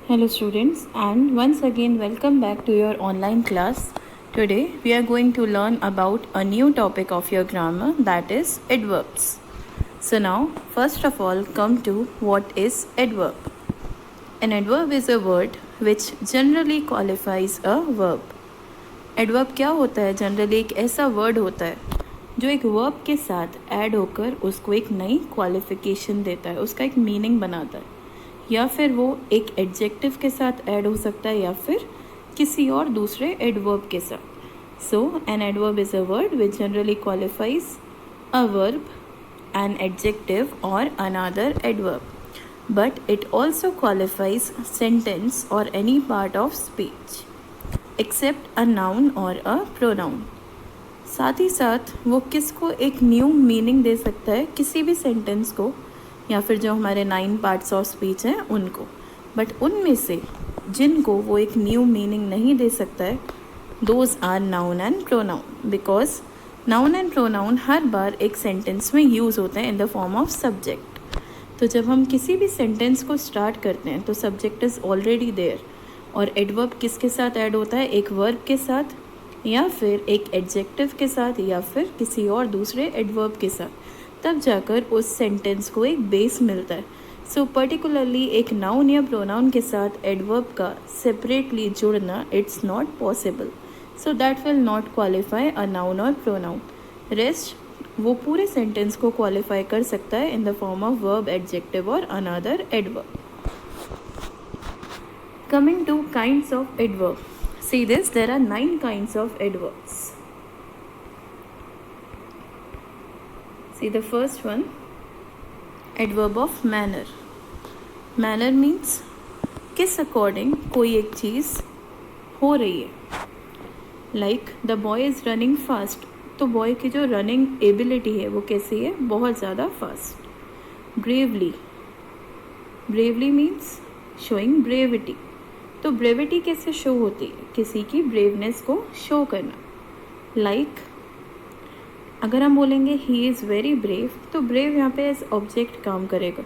Hello students, and once again welcome back to your online class. Today we are going to learn about a new topic of your grammar, that is adverbs. So now first of all come to what is adverb. An adverb is a word which generally qualifies a verb. Adverb क्या होता है? Generally एक ऐसा word होता है जो एक verb के साथ ऐड होकर उसको एक नई क्वालिफिकेशन देता है, उसका एक मीनिंग बनाता है, या फिर वो एक एडजेक्टिव के साथ ऐड हो सकता है या फिर किसी और दूसरे एडवर्ब के साथ. So an adverb is a word which generally qualifies a verb, an adjective और another adverb, but it also qualifies sentence और any part of speech except a noun और अ प्रोनाउन. साथ ही साथ वो किसको एक न्यू मीनिंग दे सकता है, किसी भी सेंटेंस को या फिर जो हमारे 9 पार्ट्स ऑफ स्पीच हैं उनको, बट उनमें से जिनको वो एक न्यू मीनिंग नहीं दे सकता है, those are noun and pronoun, because noun and pronoun हर बार एक सेंटेंस में यूज़ होते हैं in the form of subject. तो जब हम किसी भी सेंटेंस को स्टार्ट करते हैं तो सब्जेक्ट इज़ ऑलरेडी देयर, और एडवर्ब किसके साथ ऐड होता है? एक वर्ब के साथ या फिर एक एडजेक्टिव के साथ या फिर किसी और दूसरे एडवर्ब के साथ, तब जाकर उस सेंटेंस को एक बेस मिलता है. सो पर्टिकुलरली एक नाउन या प्रोनाउन के साथ एडवर्ब का सेपरेटली जुड़ना it's not possible, so that will not qualify a noun और प्रोनाउन. रेस्ट वो पूरे सेंटेंस को क्वालिफाई कर सकता है in the form of verb, adjective और another adverb. Coming to kinds of adverb. See this, there are 9 kinds of adverbs. See the first one, adverb of manner. Manner means किस according कोई एक चीज़ हो रही है. Like the boy is running fast, तो boy की जो running ability है वो कैसी है? बहुत ज़्यादा fast. Bravely, bravely means showing brevity, तो ब्रेविटी कैसे शो होती है? किसी की ब्रेवनेस को शो करना. लाइक अगर हम बोलेंगे ही इज़ वेरी ब्रेव, तो ब्रेव यहाँ पे एज ऑब्जेक्ट काम करेगा.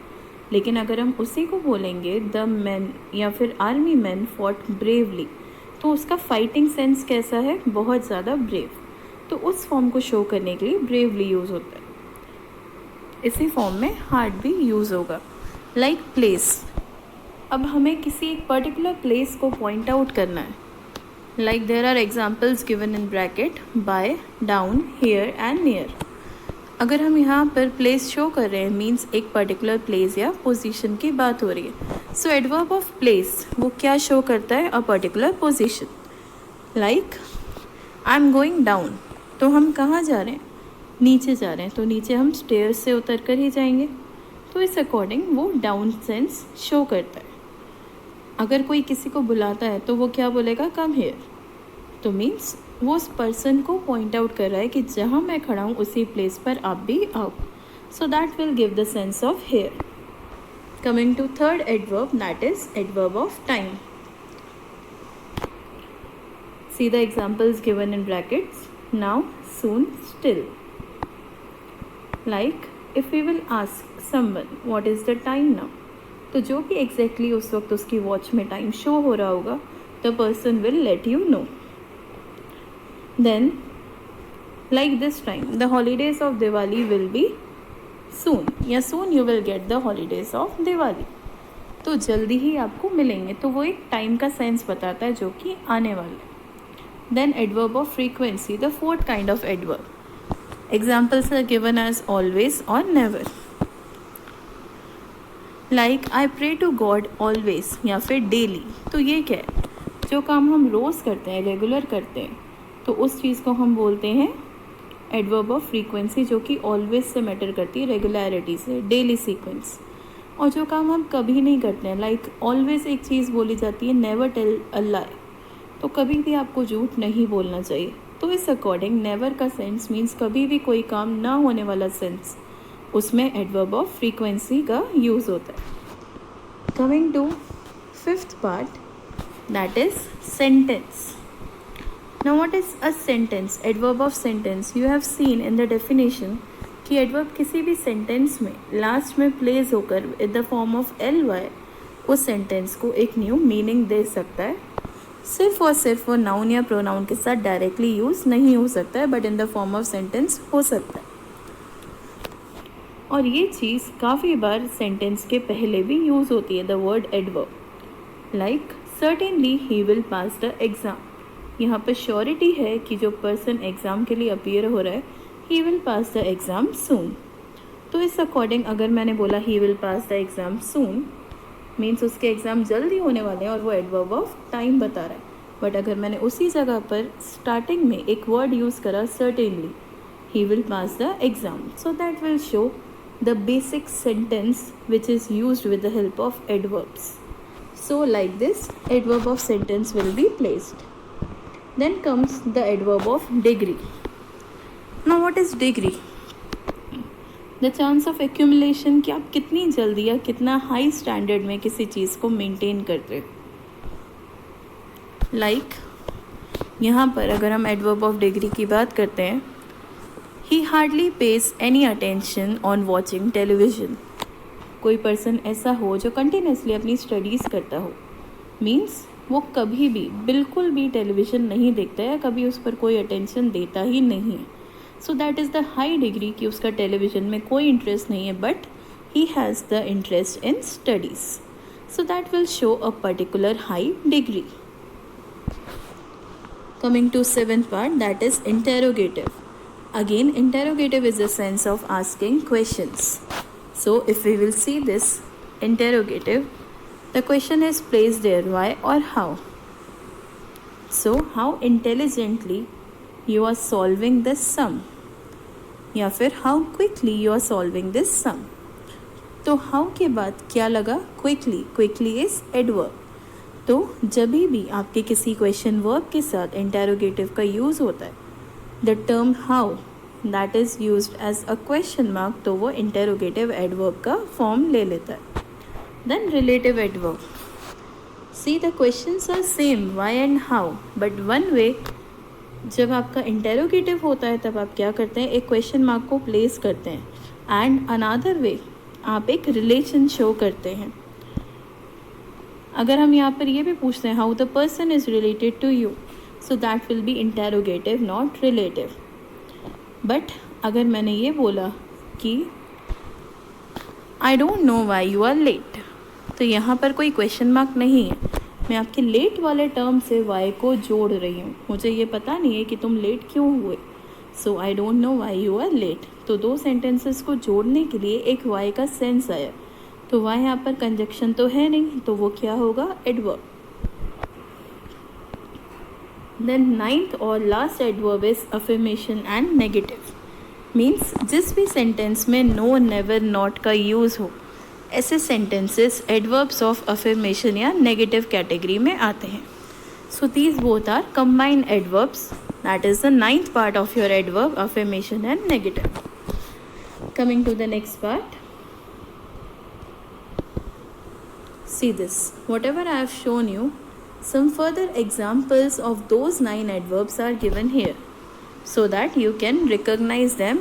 लेकिन अगर हम उसी को बोलेंगे द मैन या फिर आर्मी मैन फॉट ब्रेवली, तो उसका फाइटिंग सेंस कैसा है? बहुत ज़्यादा ब्रेव. तो उस फॉर्म को शो करने के लिए ब्रेवली यूज़ होता है. इसी फॉर्म में हार्ड भी यूज़ होगा. लाइक प्लेस, अब हमें किसी एक पर्टिकुलर प्लेस को पॉइंट आउट करना है. Like there are examples given in bracket, by, down, here and near. अगर हम यहाँ पर प्लेस शो कर रहे हैं मीन्स एक पर्टिकुलर प्लेस या पोजीशन की बात हो रही है. सो एडवर्ब ऑफ प्लेस वो क्या शो करता है? A particular position. Like I am going down, तो हम कहाँ जा रहे हैं? नीचे जा रहे हैं, तो नीचे हम स्टेयर्स से उतर कर ही जाएंगे, तो इस अकॉर्डिंग वो डाउन सेंस शो करता है. अगर कोई किसी को बुलाता है तो वो क्या बोलेगा? कम हियर, तो मीन्स वो उस पर्सन को पॉइंट आउट कर रहा है कि जहाँ मैं खड़ा हूँ उसी प्लेस पर आप भी आओ. So that will give the sense of here. Coming to third adverb, that is adverb of time. See the examples given in brackets, now, soon, still. Like if we will ask someone what is the time now, तो जो भी exactly उस वक्त उसकी watch में time show हो रहा होगा, the person will let you know. Then like this time the holidays of Diwali will be soon, या soon you will get the holidays of Diwali, तो जल्दी ही आपको मिलेंगे. तो वो एक टाइम का सेंस बताता है जो कि आने वाला है. Then adverb of frequency, the fourth kind of adverb. Examples are given as always और never. Like I pray to God always या फिर डेली, तो ये क्या है? जो काम हम रोज़ करते हैं, रेगुलर करते हैं, तो उस चीज़ को हम बोलते हैं एडवर्ब ऑफ फ्रीक्वेंसी, जो कि ऑलवेज से मैटर करती है, रेगुलरिटी से, डेली सीक्वेंस. और जो काम हम कभी नहीं करते हैं, लाइक ऑलवेज एक चीज़ बोली जाती है नेवर टेल अ लाई, तो कभी भी आपको झूठ नहीं बोलना चाहिए. तो इस अकॉर्डिंग नेवर का सेंस मीन्स कभी भी कोई काम ना होने वाला सेंस, उसमें एडवर्ब ऑफ फ्रीक्वेंसी का यूज़ होता है. Coming to fifth part, that is sentence. Now what is a sentence? Adverb of sentence, you have seen in the definition कि एडवर्ब किसी भी सेंटेंस में लास्ट में प्लेस होकर in the form of ly उस sentence को एक new meaning दे सकता है। सिर्फ और सिर्फ वो नाउन या प्रोनाउन के साथ डायरेक्टली यूज़ नहीं हो सकता है, but in the form of sentence हो सकता है। और ये चीज़ काफ़ी बार सेंटेंस के पहले भी यूज़ होती है, the word adverb. Like certainly he will pass the exam. यहाँ पर श्योरिटी है कि जो पर्सन एग्ज़ाम के लिए अपीयर हो रहा है, he will pass the exam soon. तो इस अकॉर्डिंग अगर मैंने बोला he will pass the exam soon, means उसके एग्ज़ाम जल्दी होने वाले हैं और वो एडवर्ब ऑफ टाइम बता रहा है। बट अगर मैंने उसी जगह पर स्टार्टिंग में एक वर्ड यूज़ करा certainly, he will pass the exam, so that will show the basic sentence which is used with the help of adverbs. So like this, adverb of sentence will be placed. Then comes the adverb of degree. Now what is degree? The chance of accumulation, कि आप कितनी जल्दी या कितना high standard में किसी चीज़ को maintain करते हो। लाइक यहाँ पर अगर हम एडवर्ब ऑफ डिग्री की बात करते हैं, He hardly pays any attention on watching television. कोई पर्सन ऐसा हो जो कंटिन्यूसली अपनी स्टडीज़ करता हो, मीन्स वो कभी भी बिल्कुल भी टेलीविज़न नहीं देखता है, कभी उस पर कोई अटेंशन देता ही नहीं है। So that is the high degree कि उसका टेलीविज़न में कोई इंटरेस्ट नहीं है, but he has the interest in studies, so that will show a particular high degree. Coming to seventh part, that is interrogative. Again, interrogative is the sense of asking questions. So, if we will see this interrogative, the question is placed there, why or how. So, how intelligently you are solving this sum, या फिर how quickly you are solving this sum. तो how के बाद क्या लगा? quickly. quickly is adverb. तो जब भी आपके किसी क्वेश्चन वर्ब के साथ इंटेरोगेटिव का यूज़ होता है, the term how that is used as a question mark, तो वो interrogative adverb का form ले लेता है. Then relative adverb. See, the questions are same, why and how, but one way, जब आपका interrogative होता है तब आप क्या करते हैं, एक question mark को place करते हैं, and another way आप एक relation show करते हैं. अगर हम यहाँ पर ये भी पूछते हैं how the person is related to you, so that will be interrogative, not relative. But अगर मैंने ये बोला कि I don't know why you are late, तो यहाँ पर कोई क्वेश्चन मार्क नहीं है, मैं आपके लेट वाले टर्म से वाई को जोड़ रही हूँ, मुझे ये पता नहीं है कि तुम लेट क्यों हुए, so I don't know why you are late. तो दो सेंटेंसेस को जोड़ने के लिए एक वाई का सेंस आया, तो वाई यहाँ पर कंजक्शन तो है नहीं, तो वो क्या होगा, एडवर्ब. Then ninth और last adverb is affirmation and negative. Means जिस भी सेंटेंस में नो, नेवर, नॉट का यूज़ हो, ऐसे सेंटेंसेस एडवर्ब्स ऑफ अफर्मेशन या नेगेटिव कैटेगरी में आते हैं. So these both are combined adverbs. That is the ninth part of your adverb, affirmation and negative. Coming to the next part, see this, whatever I have shown you, some further examples of those 9 adverbs are given here so that you can recognize them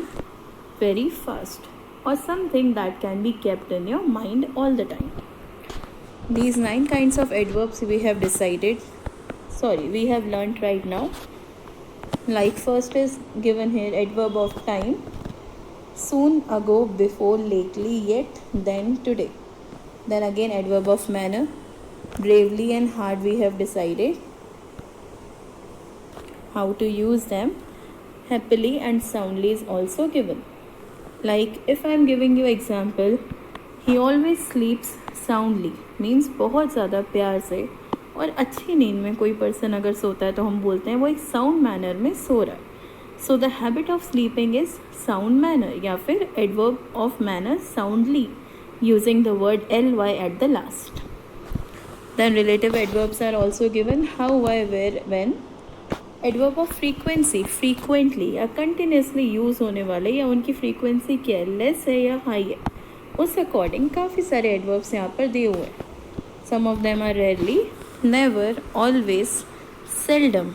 very fast, or something that can be kept in your mind all the time. These 9 kinds of adverbs we have we have learnt right now. Like first is given here, adverb of time, soon, ago, before, lately, yet, then, today. Then again adverb of manner, bravely and hard we have decided how to use them. Happily and soundly is also given. Like if I am giving you example, he always sleeps soundly, means बहुत ज़्यादा प्यार से और अच्छी नींद में कोई person अगर सोता है तो हम बोलते हैं वो एक साउंड मैनर में सो रहा है. So the habit of sleeping is sound manner, या फिर adverb of manner soundly, using the word ly at the last. Then relative adverbs are also given, how, why, where, when. Adverb of frequency, frequently या continuously use होने वाले, या उनकी frequency क्या है, less है या high है, उस according काफ़ी सारे adverbs यहाँ पर दिए हुए हैं. Some of them are rarely, never, always, seldom.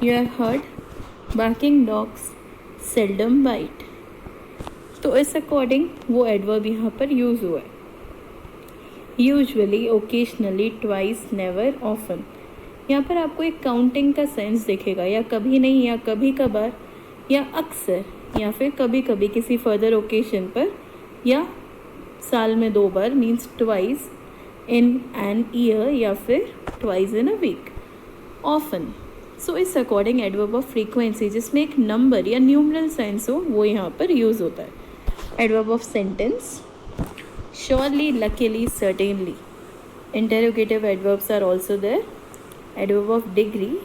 You have heard barking dogs seldom bite. तो इस अकॉर्डिंग वो एडवर्ब यहाँ पर यूज़ हुआ है. Usually, occasionally, twice, never, often. यहाँ पर आपको एक काउंटिंग का सेंस दिखेगा, या कभी नहीं, या कभी कभार, या अक्सर, या फिर कभी कभी किसी फर्दर ओकेजन पर, या साल में 2 बार means twice in an year, या फिर twice in a week. Often, so इस अकॉर्डिंग एडवर्ब ऑफ फ्रीक्वेंसी जिसमें एक नंबर या न्यूमरल सेंस हो वो यहाँ पर यूज होता है। Adverb of sentence, surely, luckily, certainly. Interrogative adverbs are also there. Adverb of degree,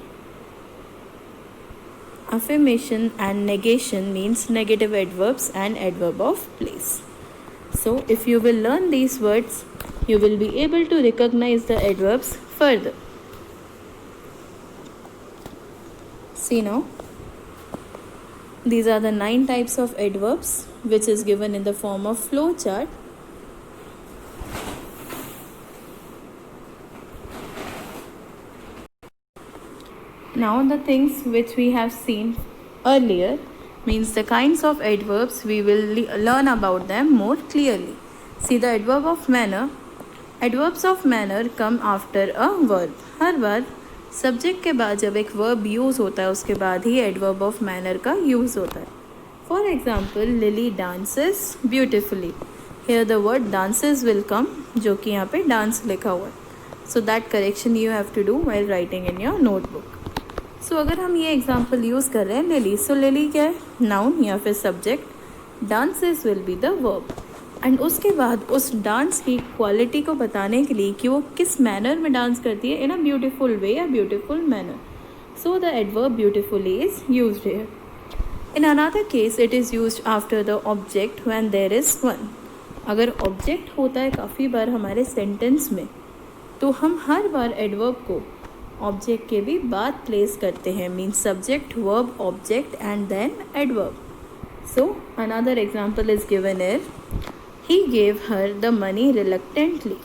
affirmation and negation means negative adverbs, and adverb of place. So if you will learn these words, you will be able to recognize the adverbs further. See now, these are the 9 types of adverbs which is given in the form of flow chart. Now the things which we have seen earlier means the kinds of adverbs, we will learn about them more clearly. See the adverb of manner. Adverbs of manner come after a verb. Her bar subject के बाद जब एक verb use होता है उसके बाद ही adverb of manner का यूज़ होता है। For example, Lily dances beautifully. Here the word dances will come, जो कि यहाँ पे डांस लिखा हुआ है। So that correction you have to do while writing in your notebook. So अगर हम ये एग्जाम्पल यूज़ कर रहे हैं लिली, सो लिली क्या है, नाउन या फिर subject, dances will be the verb. And उसके बाद उस डांस की क्वालिटी को बताने के लिए कि वो किस मैनर में डांस करती है, इन अ ब्यूटिफुल वे या beautiful manner, so the adverb beautifully is used here. In another case it is used after the object when there is one. अगर ऑब्जेक्ट होता है काफ़ी बार हमारे सेंटेंस में, तो हम हर बार एडवर्ब को ऑब्जेक्ट के भी बाद प्लेस करते हैं, means subject, verb, object and then adverb. So another example is given here, he gave her the money reluctantly,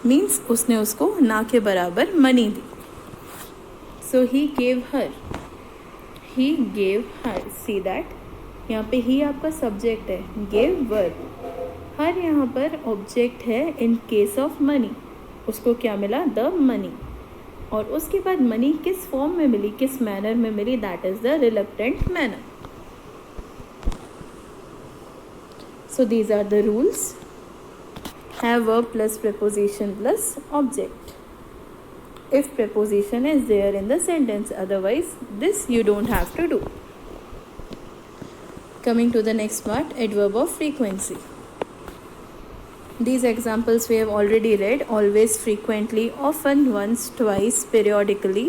means उसने उसको ना के बराबर मनी दी। So he gave her, he gave her, see that यहाँ पे ही आपका सब्जेक्ट है, गेव वर्ब, हर यहाँ पर ऑब्जेक्ट है इन केस ऑफ मनी, उसको क्या मिला, द मनी। और उसके बाद मनी किस फॉर्म में मिली, किस मैनर में मिली, that is the reluctant manner. So these are the rules, have verb plus preposition plus object if preposition is there in the sentence, otherwise this you don't have to do. Coming to the next part, adverb of frequency. These examples we have already read: always, frequently, often, once, twice, periodically,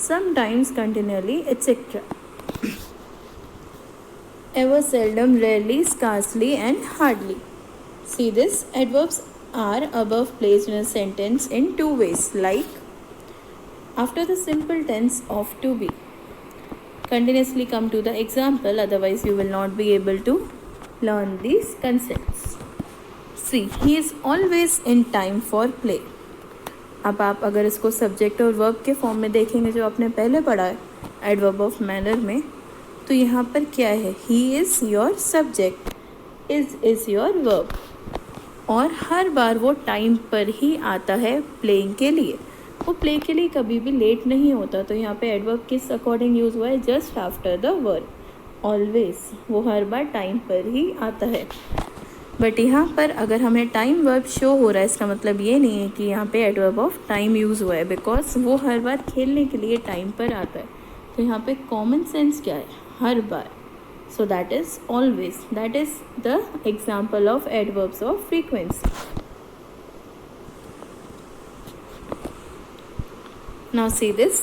sometimes, continually, etc. Ever, seldom, rarely, scarcely, and hardly. See this, adverbs are above placed in a sentence in 2 ways, like after the simple tense of to be. Continuously come to the example, otherwise you will not be able to learn these concepts. See, he is always in time for play. अब आप अगर इसको subject और verb के form में देखेंगे जो आपने पहले पढ़ा है एडवर्ब ऑफ मैनर में, तो यहाँ पर क्या है, ही is your subject, is your verb, और हर बार वो टाइम पर ही आता है प्लेइंग के लिए। वो प्ले के लिए कभी भी लेट नहीं होता, तो यहाँ पे एडवर्ब किस अकॉर्डिंग यूज़ हुआ है, just after the verb, always, वो हर बार टाइम पर ही आता है। बट यहाँ पर अगर हमें टाइम वर्ब शो हो रहा है, इसका मतलब ये नहीं है कि यहाँ पे एडवर्ब ऑफ टाइम यूज़ हुआ है, बिकॉज वो हर बार खेलने के लिए टाइम पर आता है। तो यहाँ पे कॉमन सेंस क्या है, हर बार, so that is always, that is the example of adverbs of frequency. Now see this,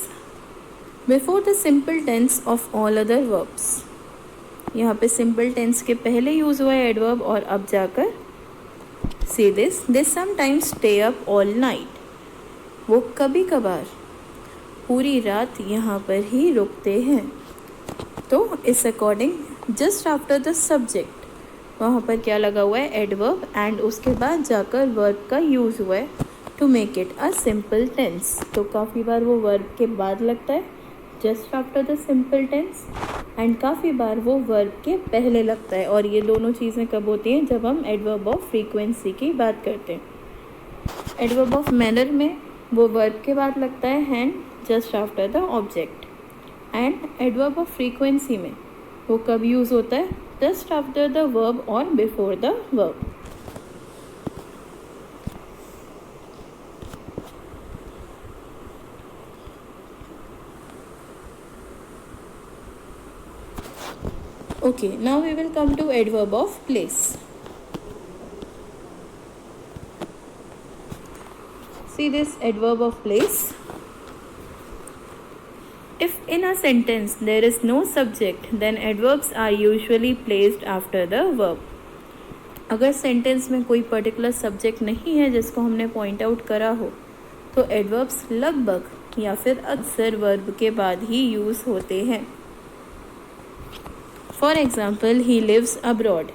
before the simple tense of all other verbs, यहाँ पे simple tense के पहले यूज़ हुआ है adverb, और अब जाकर see this, they sometimes stay up all night, वो कभी कभार पूरी रात यहाँ पर ही रुकते हैं। तो इस according just after the subject वहाँ पर क्या लगा हुआ है, एडवर्ब, एंड उसके बाद जाकर वर्ब का यूज़ हुआ है to make it a simple tense. तो काफ़ी बार वो वर्ब के बाद लगता है just after the simple tense, and काफ़ी बार वो वर्ब के पहले लगता है। और ये दोनों चीज़ें कब होती हैं, जब हम एडवर्ब ऑफ फ्रीक्वेंसी की बात करते हैं। एडवर्ब ऑफ मैनर में वो वर्ब के बाद लगता है hand just after the object. And adverb of frequency में वो कब यूज़ होता है? जस्ट आफ्टर द वर्ब और before the verb. Okay, now we will come to adverb of place. See this adverb of place. If in a sentence there is no subject, then adverbs are usually placed after the verb. अगर sentence में कोई particular subject नहीं है जिसको हमने point out करा हो, तो एडवर्ब्स लगभग या फिर अक्सर वर्ब के बाद ही यूज़ होते हैं। For example, he lives abroad.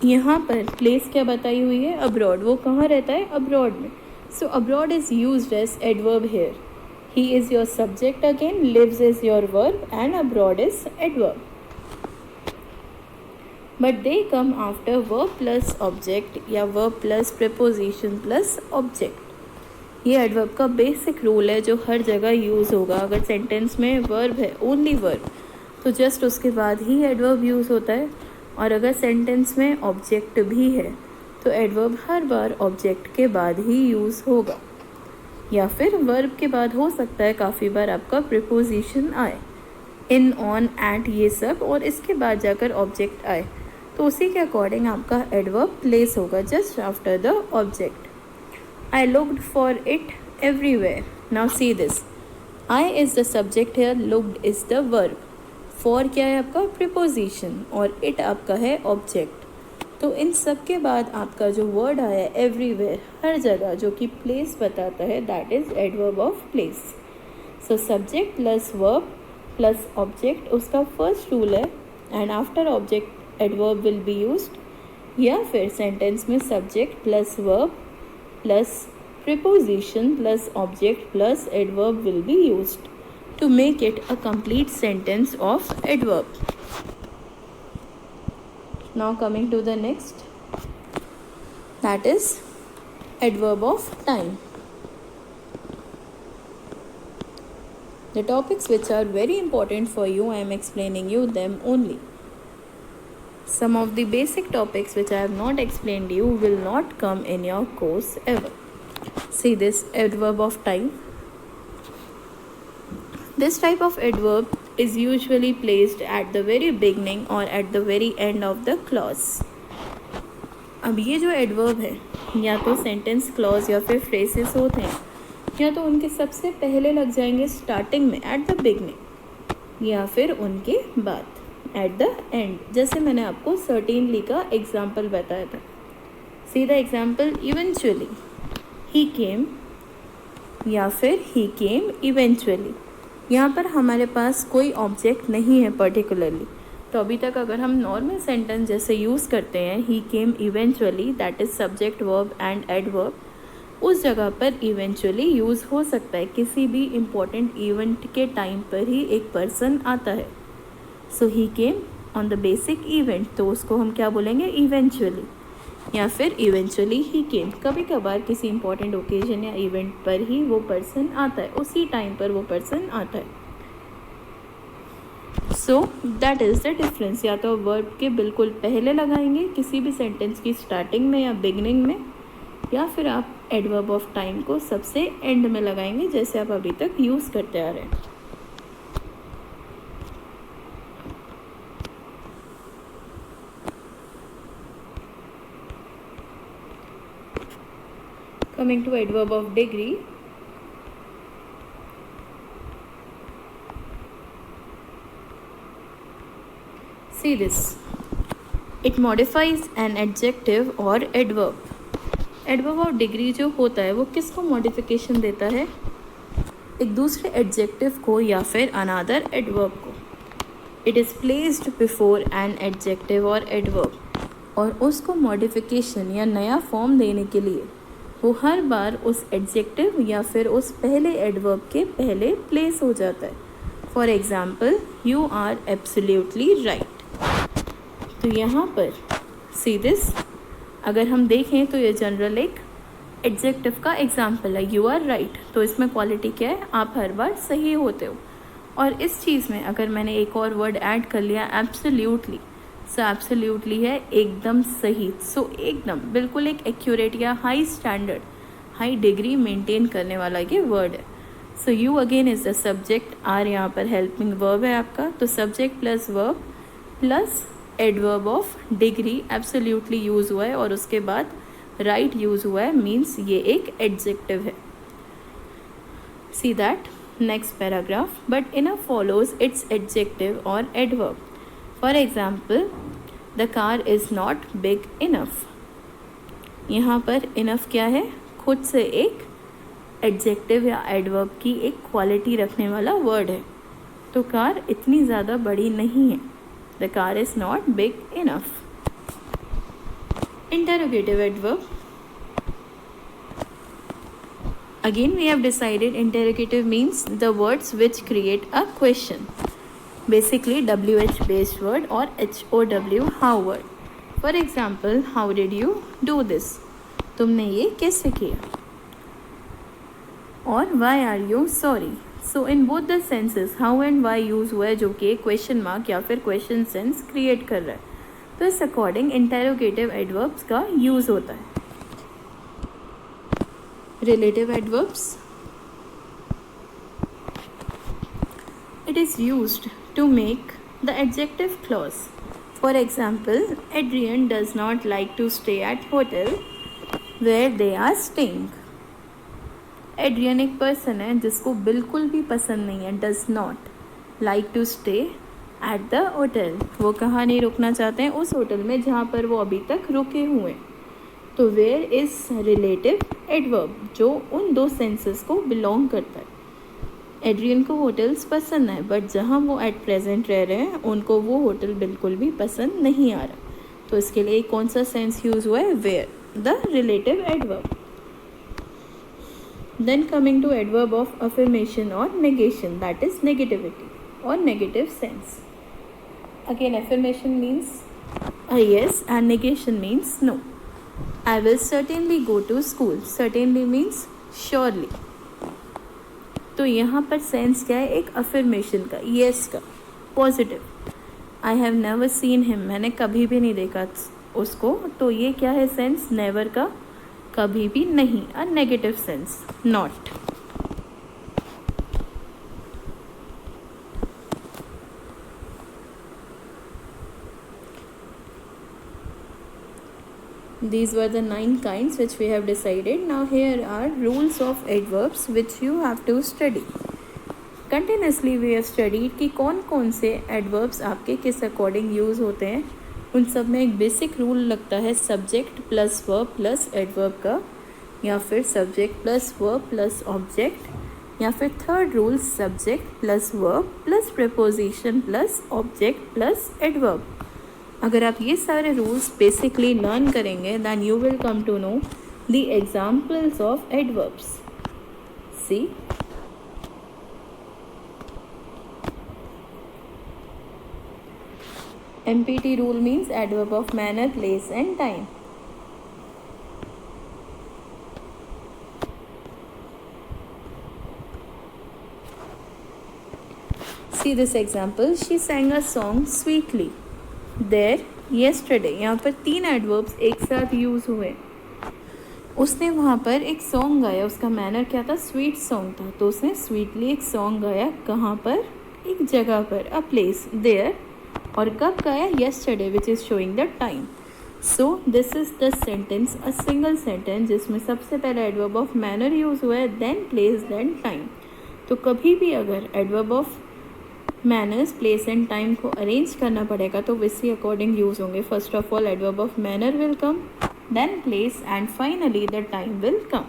यहाँ पर प्लेस क्या बताई हुई है? अब्रॉड। वो कहाँ रहता है? अब्रॉड में। So abroad is used as adverb here. He is your subject again, lives is your verb and abroad is adverb. But they come after verb plus object या verb plus preposition plus object. ये adverb का basic rule है जो हर जगह use होगा। अगर sentence में verb है, ओनली वर्ब, तो जस्ट उसके बाद ही एडवर्ब यूज़ होता है। और अगर सेंटेंस में ऑब्जेक्ट भी है तो एडवर्ब हर बार ऑब्जेक्ट के बाद ही यूज़ होगा, या फिर वर्ब के बाद हो सकता है काफ़ी बार आपका प्रीपोजिशन आए, इन, ऑन, एट, ये सब, और इसके बाद जाकर ऑब्जेक्ट आए, तो उसी के अकॉर्डिंग आपका एडवर्ब प्लेस होगा just after the object. I looked for it everywhere. Now see this, I is the subject here, looked is the verb, for क्या है आपका? प्रीपोजिशन, और इट आपका है ऑब्जेक्ट। तो इन सब के बाद आपका जो वर्ड आया एवरीवेयर, हर जगह, जो कि प्लेस बताता है, that is adverb of place. So subject plus verb plus object उसका फर्स्ट रूल है, and after object adverb will be used. या फिर सेंटेंस में subject plus verb plus preposition plus object plus adverb will be used to make it a complete sentence of adverb. Now coming to the next, that is adverb of time. The topics which are very important for you, I am explaining you them only. Some of the basic topics which I have not explained you will not come in your course ever. See this adverb of time. This type of adverb is usually placed at the very beginning or at the very end of the clause. अब ये जो adverb है, या तो sentence, clause या फिर phrases होते हैं, या तो उनके सबसे पहले लग जाएंगे स्टार्टिंग में एट द बिगनिंग, या फिर उनके बाद एट द एंड। जैसे मैंने आपको सर्टेनली का एग्जाम्पल बताया था। See the example, eventually he came, या फिर ही केम इवेंचुअली। यहाँ पर हमारे पास कोई ऑब्जेक्ट नहीं है पर्टिकुलरली, तो अभी तक अगर हम नॉर्मल सेंटेंस जैसे यूज़ करते हैं, he came eventually, that is subject verb and adverb, उस जगह पर इवेंचुअली यूज़ हो सकता है। किसी भी इम्पोर्टेंट इवेंट के टाइम पर ही एक पर्सन आता है। So he came on the basic event, तो उसको हम क्या बोलेंगे? इवेंचुअली, या फिर इवेंचुअली ही केम। कभी कभार किसी इंपॉर्टेंट ओकेजन या इवेंट पर ही वो पर्सन आता है, उसी टाइम पर वो पर्सन आता है। So that is the difference. या तो वर्ब के बिल्कुल पहले लगाएंगे किसी भी सेंटेंस की स्टार्टिंग में या बिगनिंग में, या फिर आप एडवर्ब ऑफ टाइम को सबसे एंड में लगाएंगे, जैसे आप अभी तक यूज़ करते आ रहे हैं। Coming to adverb of degree, see this, it modifies an adjective or adverb. Adverb of degree जो होता है वो किसको मॉडिफिकेशन देता है? एक दूसरे एडजेक्टिव को या फिर अनदर एडवर्ब को। It is placed before N adjective और एडवर्ब, और उसको मॉडिफिकेशन या नया फॉर्म देने के लिए वो हर बार उस एडजेक्टिव या फिर उस पहले एडवर्ब के पहले प्लेस हो जाता है। For example, you are absolutely right. तो यहाँ पर सी दिस, अगर हम देखें तो ये जनरल एक एडजेक्टिव का एग्जाम्पल है यू आर राइट, तो इसमें क्वालिटी क्या है, आप हर बार सही होते हो। और इस चीज़ में अगर मैंने एक और वर्ड ऐड कर लिया एब्सोल्यूटली, सो एब्सोल्यूटली है एकदम सही, सो एकदम बिल्कुल एक एक्यूरेट या high standard, high degree maintain करने वाला ये वर्ड है। So you again is the subject, are यहाँ पर हेल्पिंग वर्ब है आपका, तो subject plus verb plus adverb of degree absolutely use हुआ है और उसके बाद राइट यूज़ हुआ है, मीन्स ये एक एडजेक्टिव है। See that next paragraph, but enough follows its adjective or adverb. For example, the car is not big enough. यहाँ पर enough क्या है, खुद से एक adjective या adverb की एक quality रखने वाला word है, तो कार इतनी ज़्यादा बड़ी नहीं है। The car is not big enough. Interrogative adverb. Again we have decided interrogative means the words which create a question. Basically WH based word or HOW how word. For example, how did you do this? तुमने ये कैसे किया? और why are you sorry? So in both the senses how and why use हुआ है जो कि question mark या फिर question sense create कर रहा है, तो इस according interrogative adverbs का use होता है। Relative adverbs. It is used to make the adjective clause. For example, Adrian does not like to stay at hotel where they are staying. Adrian एक person है जिसको बिल्कुल भी पसंद नहीं है, does not like to stay at the hotel. वो कहाँ नहीं रुकना चाहते हैं, उस होटल में जहाँ पर वो अभी तक रुके हुए हैं। तो वेयर इज रिलेटिव एडवर्ब जो उन दो सेंसेस को बिलोंग करता है। एड्रियन को होटल्स पसंद है, बट जहाँ वो एट प्रेजेंट रह रहे हैं उनको वो होटल बिल्कुल भी पसंद नहीं आ रहा, तो इसके लिए कौन सा सेंस यूज हुआ है, where, the relative adverb. Then coming to adverb of affirmation और नेगेशन, दैट इज नेगेटिविटी और negative sense. Again affirmation means yes and negation means no. I will certainly go to school. Certainly means surely. तो यहाँ पर sense क्या है, एक affirmation का, yes का, positive. I have never seen him, मैंने कभी भी नहीं देखा उसको, तो ये क्या है सेंस, नेवर का, कभी भी नहीं। अ negative sense, not. These were the 9 kinds which we have decided. Now here are rules of adverbs which you have to study. Continuously we have studied कि कौन कौन से adverbs आपके किस according use होते हैं। उन सब में एक basic rule लगता है subject plus verb plus adverb का, या फिर subject plus verb plus object, या फिर third rule subject plus verb plus preposition plus object plus adverb। अगर आप ये सारे रूल्स बेसिकली लर्न करेंगे then you will come to know the examples of adverbs. See MPT rule means adverb of manner, place and time. See this example, she sang a song sweetly there yesterday। यहाँ पर 3 adverbs एक साथ use हुए। उसने वहाँ पर एक song गाया, उसका मैनर क्या था, स्वीट सॉन्ग था, तो उसने स्वीटली एक सॉन्ग गाया। कहाँ पर, एक जगह पर, अ प्लेस देयर। और कब गाया, yesterday, which is showing the time. So this is the sentence, a single sentence जिसमें सबसे पहले एडवर्ब ऑफ मैनर यूज हुआ है, देन प्लेस देन टाइम। तो कभी भी अगर adverb of manners, place and time को अरेंज करना पड़ेगा तो इसी अकॉर्डिंग यूज होंगे। First of all adverb of manner will come, then place and finally the time will come.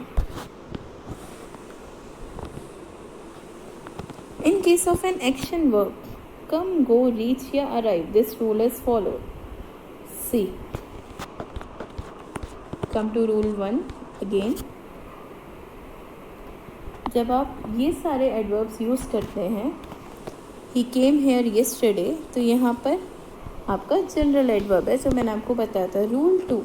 In case of an action verb, come, go, reach या arrive, this rule is followed. See come to rule 1 again. जब आप ये सारे adverbs use करते हैं, he came here yesterday, तो यहाँ पर आपका जनरल एडवर्ब है जो मैंने आपको बताया था। रूल 2,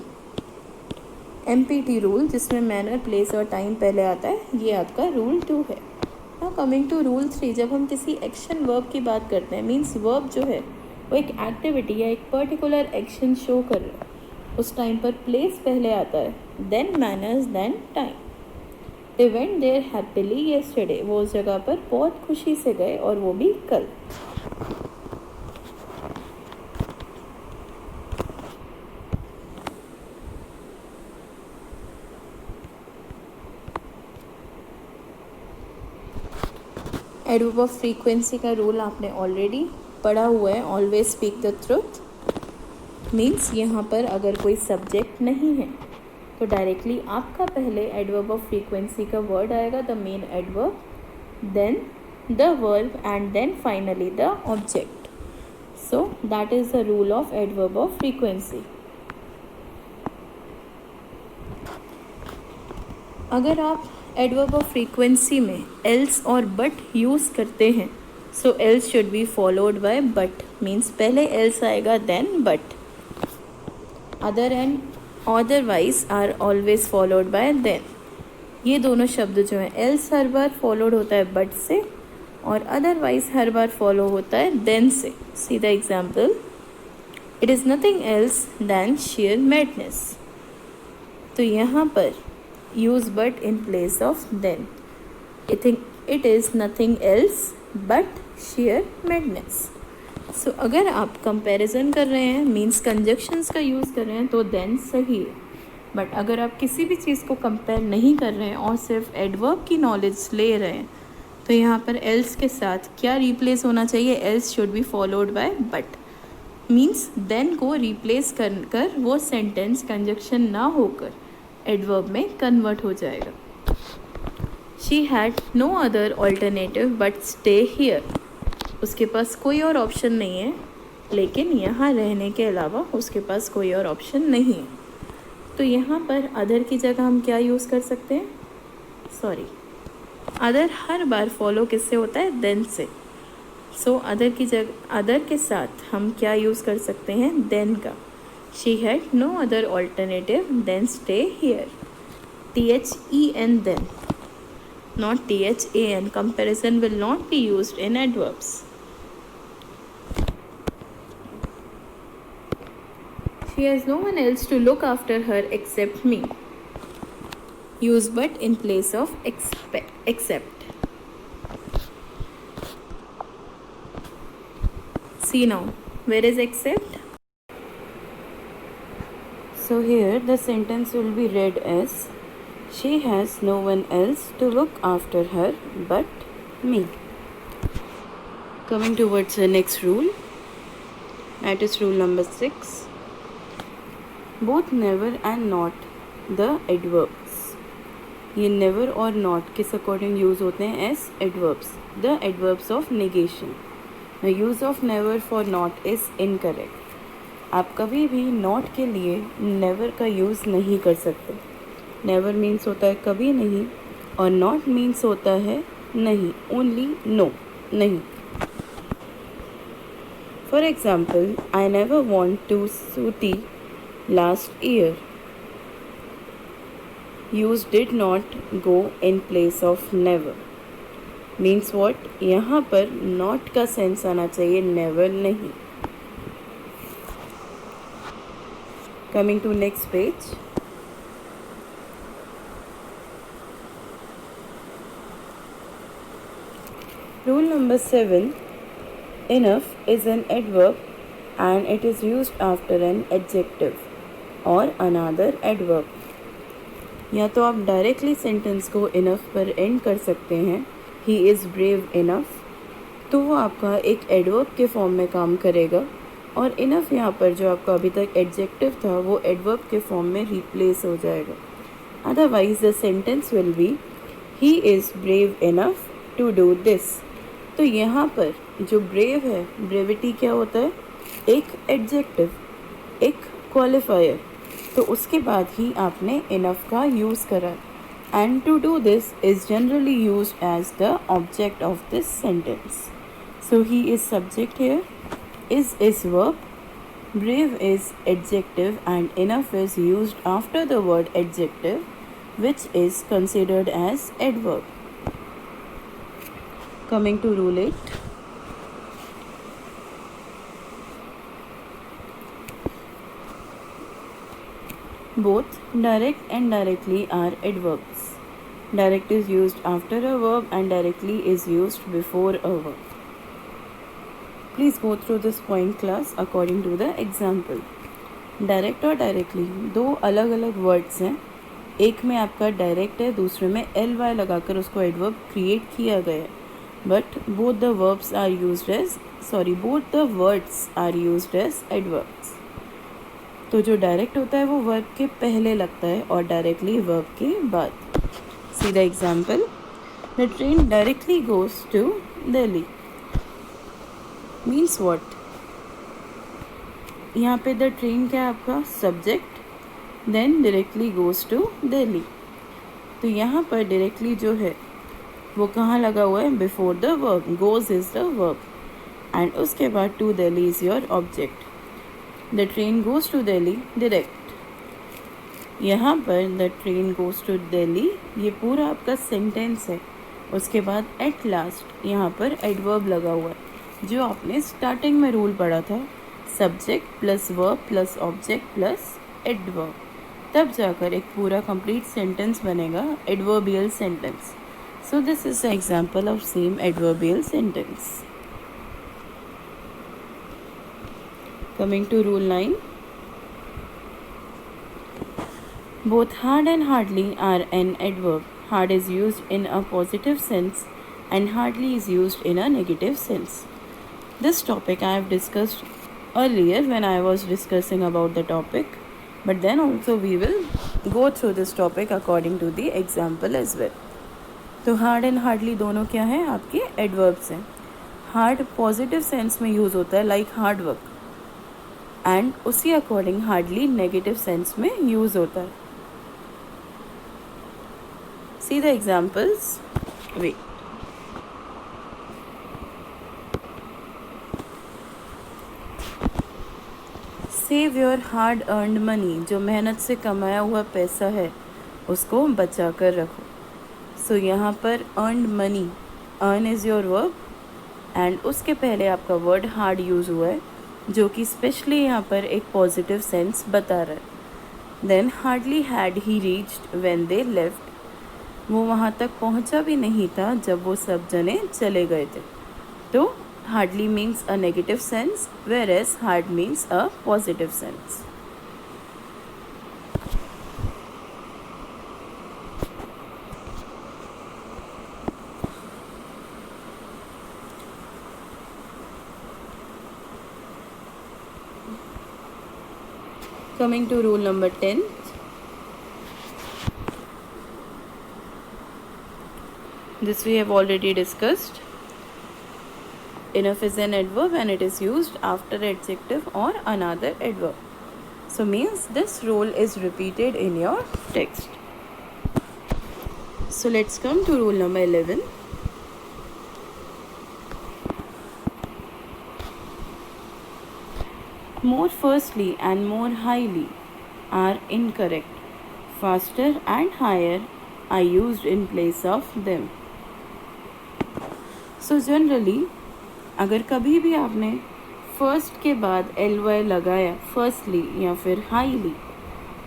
MPT रूल, जिसमें मैनर, प्लेस और टाइम पहले आता है, ये आपका रूल 2 है। नाउ कमिंग टू रूल 3, जब हम किसी एक्शन वर्ब की बात करते हैं, मीन्स वर्ब जो है वो एक एक्टिविटी या एक पर्टिकुलर एक्शन शो कर रहा है, उस टाइम पर प्लेस पहले आता है, then manners, then time. They went there happily yesterday, वो उस जगह पर बहुत खुशी से गए और वो भी कल। एडवर्ब ऑफ फ्रीक्वेंसी का रूल आपने ऑलरेडी पढ़ा हुआ है, always speak the truth. Means यहाँ पर अगर कोई सब्जेक्ट नहीं है तो डायरेक्टली आपका पहले एडवर्ब ऑफ फ्रीक्वेंसी का वर्ड आएगा, the main adverb, then the verb and then finally the object. So that is the rule of adverb of frequency. अगर आप एडवर्ब ऑफ फ्रीक्वेंसी में एल्स और बट यूज़ करते हैं, so else should be followed by but, means पहले else आएगा then but. Other and otherwise are always followed by then. ये दोनों शब्द जो हैं, एल्स हर बार फॉलोड होता है बट से और अदरवाइज हर बार फॉलो होता है देन से। See the example, it is nothing else than sheer madness. तो यहाँ पर use but in place of then. It is nothing else but sheer madness. So अगर आप कंपैरिजन कर रहे हैं, मीन्स कंजक्शंस का यूज़ कर रहे हैं, तो then सही है। बट अगर आप किसी भी चीज़ को कंपेयर नहीं कर रहे हैं और सिर्फ एडवर्ब की नॉलेज ले रहे हैं, तो यहाँ पर else के साथ क्या रिप्लेस होना चाहिए? else should be followed by but. Means then को रिप्लेस कर वो सेंटेंस कंजक्शन ना होकर एडवर्ब में कन्वर्ट हो जाएगा। She had no other alternative but stay here. उसके पास कोई और ऑप्शन नहीं है, लेकिन यहाँ रहने के अलावा उसके पास कोई और ऑप्शन नहीं है। तो यहाँ पर अदर की जगह हम क्या यूज़ कर सकते हैं? अदर हर बार फॉलो किससे होता है? देन से। सो अदर की जगह, अदर के साथ हम क्या यूज़ कर सकते हैं? देन का। She had no other alternative than stay here. THEN then, not THAN. Comparison will not be used in adverbs. She has no one else to look after her except me. Use but in place of except. See now, where is except? So here the sentence will be read as, she has no one else to look after her but me. Coming towards the next rule, that is rule number 6. Both never and not the adverbs. ये never और not किस according use होते हैं as adverbs, the adverbs of negation. The use of never for not is incorrect. आप कभी भी not के लिए नेवर का यूज़ नहीं कर सकते। नेवर मीन्स होता है कभी नहीं और नॉट मीन्स होता है नहीं, ओनली नो, नहीं। For example, I never went to Ooty last year. Use did not go in place of never. Means what? यहाँ पर नॉट का सेंस आना चाहिए, नेवर नहीं। Coming to next page. Rule number 7. Enough is an adverb and it is used after an adjective or another adverb. या तो आप directly sentence को इनफ पर एंड कर सकते हैं, ही इज़ ब्रेव इनफ, तो वो आपका एक एडवर्ब के फॉर्म में काम करेगा, और इनफ यहाँ पर जो आपका अभी तक एडजेक्टिव था वो एडवर्ब के फॉर्म में रिप्लेस हो जाएगा। Otherwise the sentence will be, he is brave enough to do this. तो यहाँ पर जो ब्रेव है, ब्रेविटी क्या होता है? एक एडजेक्टिव, एक क्वालिफायर, तो उसके बाद ही आपने इनफ का यूज़ करा। And to do this is generally use as the object of this sentence. So he is subject here, is verb, Brave is adjective and enough is used after the word adjective, which is considered as adverb. Coming to rule 8. Both direct and directly are adverbs. Direct is used after a verb and directly is used before a verb. Please go through this point class according to the example. Direct और directly दो अलग अलग words हैं. एक में आपका direct है, दूसरे में एल वाई लगाकर उसको एडवर्ब क्रिएट किया गया है. But both the words are used as adverbs. तो जो डायरेक्ट होता है वो वर्ब के पहले लगता है और डायरेक्टली वर्ब के बाद. See the example. The train directly goes to Delhi. Means what? यहाँ पे द ट्रेन क्या है आपका subject, then directly goes to Delhi. तो यहाँ पर डायरेक्टली जो है वो कहाँ लगा हुआ है? Before the verb. Goes is the verb and उसके बाद to Delhi is your object. The train goes to Delhi direct. यहाँ पर the train goes to Delhi ये पूरा आपका सेंटेंस है. उसके बाद एट लास्ट यहाँ पर एडवर्ब लगा हुआ है. जो आपने स्टार्टिंग में रूल पढ़ा था, subject plus verb plus object plus adverb, तब जाकर एक पूरा कंप्लीट सेंटेंस बनेगा, adverbial sentence. So this is the example of same adverbial sentence. Coming to rule 9. Both hard and hardly are an adverb. Hard is used in a positive sense and hardly is used in a negative sense. This topic I have discussed earlier when I was discussing about the topic, but then also we will go through this topic according to the example as well. तो hard and hardly दोनों क्या हैं? आपके adverbs हैं. hard positive sense में use होता है like hard work, and उसी अकॉर्डिंग हार्डली नेगेटिव सेंस में यूज़ होता है. See the examples. Wait. Save your hard earned money. जो मेहनत से कमाया हुआ पैसा है उसको बचा कर रखो. सो यहाँ पर earned money, earn is your verb and उसके पहले आपका वर्ड हार्ड यूज़ हुआ है जो कि स्पेशली यहाँ पर एक पॉजिटिव सेंस बता रहा है. Then hardly had he reached when they left. वो वहाँ तक पहुँचा भी नहीं था जब वो सब जने चले गए थे. तो hardly means a negative sense, where as hard means a positive sense. Coming to rule number 10. This we have already discussed. Enough is an adverb and it is used after adjective or another adverb. So means this rule is repeated in your text. So let's come to rule number 11. More firstly and more highly are incorrect. Faster and higher are used in place of them. So generally अगर कभी भी आपने first के बाद L Y लगाया, firstly या फिर highly,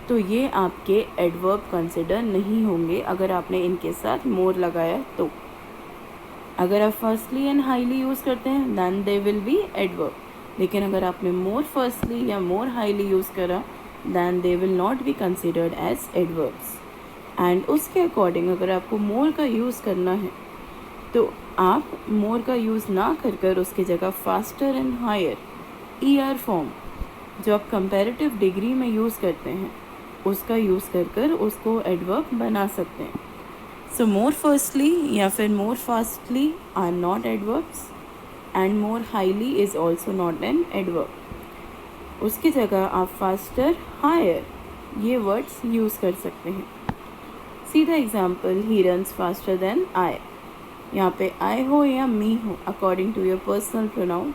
तो ये आपके एडवर्ब कंसिडर नहीं होंगे अगर आपने इनके साथ मोर लगाया तो. अगर आप फर्स्टली एंड हाईली यूज़ करते हैं then they will be adverb. लेकिन अगर आपने मोर फर्स्टली या मोर हाईली यूज़ करा then they will not be considered as adverbs. And उसके अकॉर्डिंग अगर आपको मोर का यूज़ करना है तो आप मोर का यूज़ ना कर उसकी जगह faster and higher ER form जो आप कंपैरेटिव डिग्री में यूज़ करते हैं उसका यूज़ कर उसको एडवर्ब बना सकते हैं. सो मोर फर्स्टली या फिर more fastly are not adverbs and more highly is also not an adverb. उसकी जगह आप फास्टर, हायर ये वर्ड्स यूज़ कर सकते हैं. See the example. He runs faster than I. यहाँ पे आई हो या मी हो according to your personal pronoun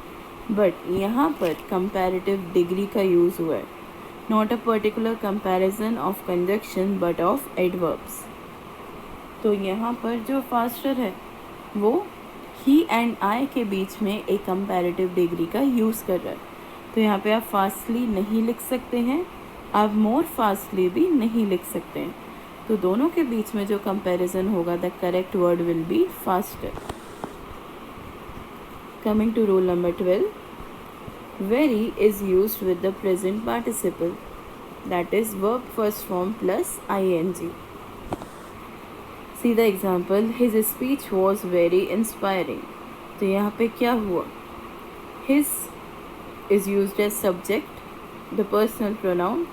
but यहाँ पर कंपैरेटिव डिग्री का यूज़ हुआ है, not a particular comparison of conjunction but of adverbs. तो यहाँ पर जो फास्टर है वो ही एंड आई के बीच में एक कंपैरेटिव डिग्री का यूज़ कर रहा है। तो यहाँ पे आप फास्टली नहीं लिख सकते हैं, आप मोर फास्टली भी नहीं लिख सकते हैं। तो दोनों के बीच में जो कंपैरिजन होगा, the correct word will be faster. Coming to rule number 12, very is used with the present participle, that is verb first form plus ing. See the example, his speech was very inspiring. तो यहाँ पे क्या हुआ, his is used as subject, the personal pronoun,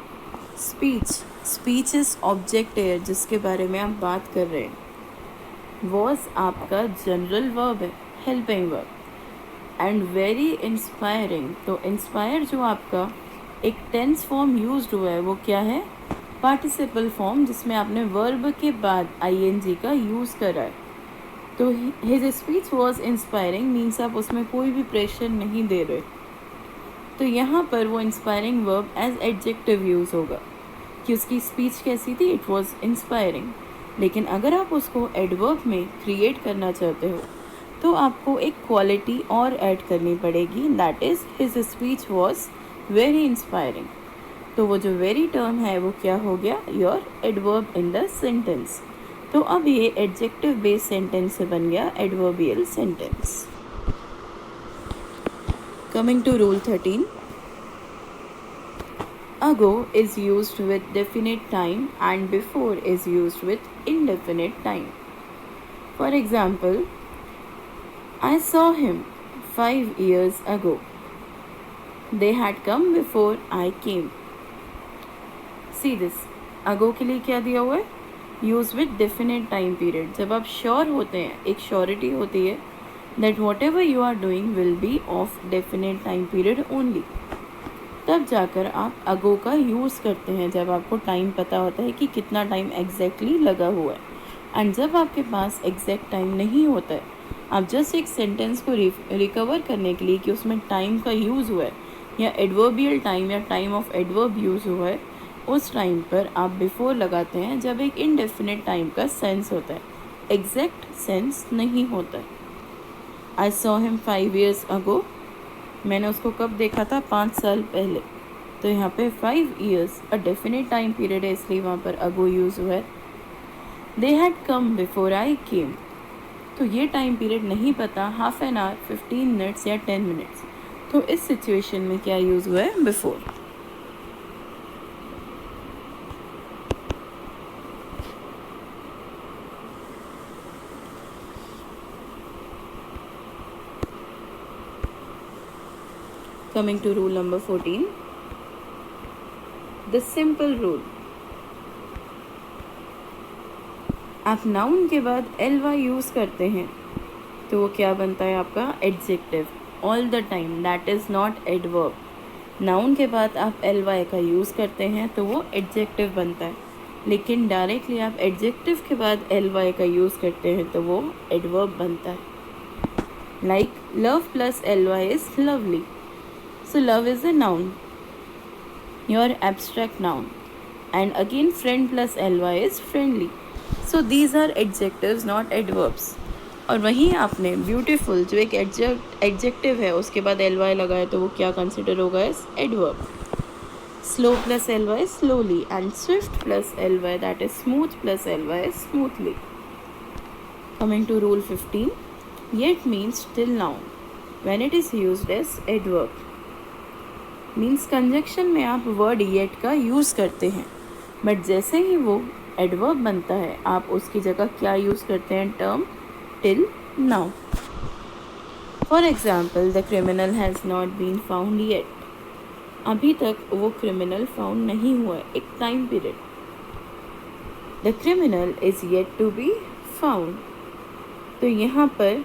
speech is object है जिसके बारे में आप बात कर रहे हैं, was आपका जनरल वर्ब है, helping verb, and very inspiring. तो इंस्पायर जो आपका एक टेंस फॉर्म यूज्ड हुआ है वो क्या है, पार्टिसिपल फॉर्म, जिसमें आपने वर्ब के बाद ing का यूज़ करा है। तो his speech was inspiring means आप उसमें कोई भी प्रेशर नहीं दे रहे। तो यहाँ पर वो inspiring verb as adjective use होगा कि उसकी स्पीच कैसी थी, इट वॉज इंस्पायरिंग। लेकिन अगर आप उसको एडवर्ब में क्रिएट करना चाहते हो तो आपको एक क्वालिटी और ऐड करनी पड़ेगी, that is his speech was very inspiring. तो वो जो वेरी टर्म है वो क्या हो गया, your adverb in the sentence. तो अब ये एडजेक्टिव बेस्ड सेंटेंस से बन गया adverbial sentence. Coming to rule 13, ago is used with definite time and before is used with indefinite time. For example, I saw him 5 years ago. They had come before I came. See this, ago के लिए क्या दिया हुआ है, use with definite time period. जब आप sure होते हैं, एक श्योरिटी होती है that whatever you are doing will be of definite time period only, तब जाकर आप अगो का यूज़ करते हैं जब आपको टाइम पता होता है कि कितना टाइम एग्जैक्टली लगा हुआ है। एंड जब आपके पास एग्जैक्ट टाइम नहीं होता है, आप जस्ट एक सेंटेंस को रिकवर करने के लिए कि उसमें टाइम का यूज़ हुआ है या एडवर्बियल टाइम या टाइम ऑफ एडवर्ब यूज़ हुआ है, उस टाइम पर आप बिफोर लगाते हैं जब एक इनडेफिनेट टाइम का सेंस होता है, एग्जैक्ट सेंस नहीं होता है। I saw him 5 years ago, मैंने उसको कब देखा था, 5 साल पहले। तो यहाँ पे 5 years a definite time period है, इसलिए वहाँ पर अगो यूज़ हुआ है। They had come before I केम, तो ये टाइम पीरियड नहीं पता, हाफ एन आवर, 15 मिनट्स या 10 मिनट्स। तो इस सिचुएशन में क्या यूज़ हुआ है, before. Coming to rule number 14, the simple rule. आप नाउन के बाद ly यूज़ करते हैं तो वो क्या बनता है आपका, adjective all the time, that is not adverb. Noun के बाद आप ly का यूज़ करते हैं तो वो एडजेक्टिव बनता है, लेकिन डायरेक्टली आप एडजेक्टिव के बाद ly का यूज़ करते हैं तो वो एडवर्ब बनता है। Like love plus ly is lovely, so love is a noun, your abstract noun, and again friend plus ly is friendly, so these are adjectives not adverbs। और वहीं आपने beautiful जो एक एडजेक्टिव है उसके बाद ly लगाया तो वो क्या कंसिडर होगा as adverb. slow plus ly is slowly and swift plus ly, that is smooth plus ly is smoothly। Coming to rule 15, yet means till now when it is used as adverb, means conjunction में आप word yet का use करते हैं, but जैसे ही वो adverb बनता है आप उसकी जगह क्या यूज़ करते हैं, term till now. For example, the criminal has not been found yet, अभी तक वो क्रिमिनल फाउंड नहीं हुआ है, एक time period. The criminal is yet to be found, तो यहाँ पर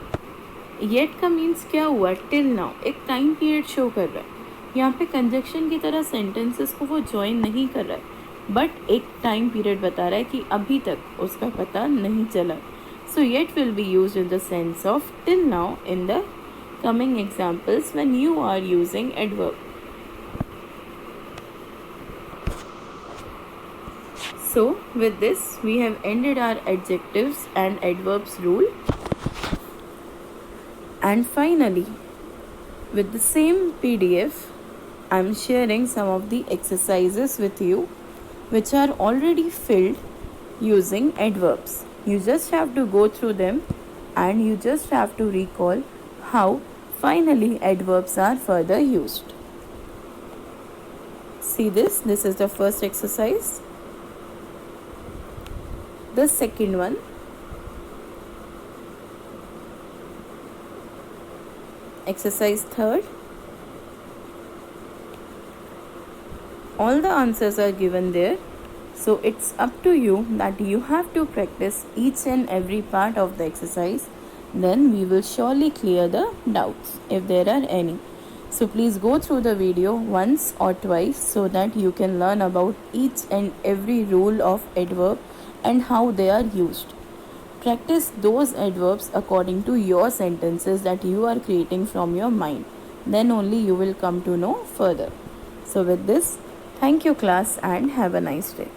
येट का मीन्स क्या हुआ, टिल नाउ, एक टाइम पीरियड शो कर रहा है। यहाँ पे कंजक्शन की तरह सेंटेंसेस को वो ज्वाइन नहीं कर रहा है, बट एक टाइम पीरियड बता रहा है कि अभी तक उसका पता नहीं चला। सो yet will be used in the sense of till now in the coming examples when you are using adverb. So with this we have ended our adjectives and adverbs rule. And finally, with the same PDF, I am sharing some of the exercises with you which are already filled using adverbs. You just have to go through them and you just have to recall how finally adverbs are further used. See this is the first exercise. The second one, exercise third. All the answers are given there, so it's up to you that you have to practice each and every part of the exercise. Then we will surely clear the doubts if there are any. So please go through the video once or twice so that you can learn about each and every rule of adverb and how they are used. Practice those adverbs according to your sentences that you are creating from your mind. Then only you will come to know further. So with this, thank you class and have a nice day.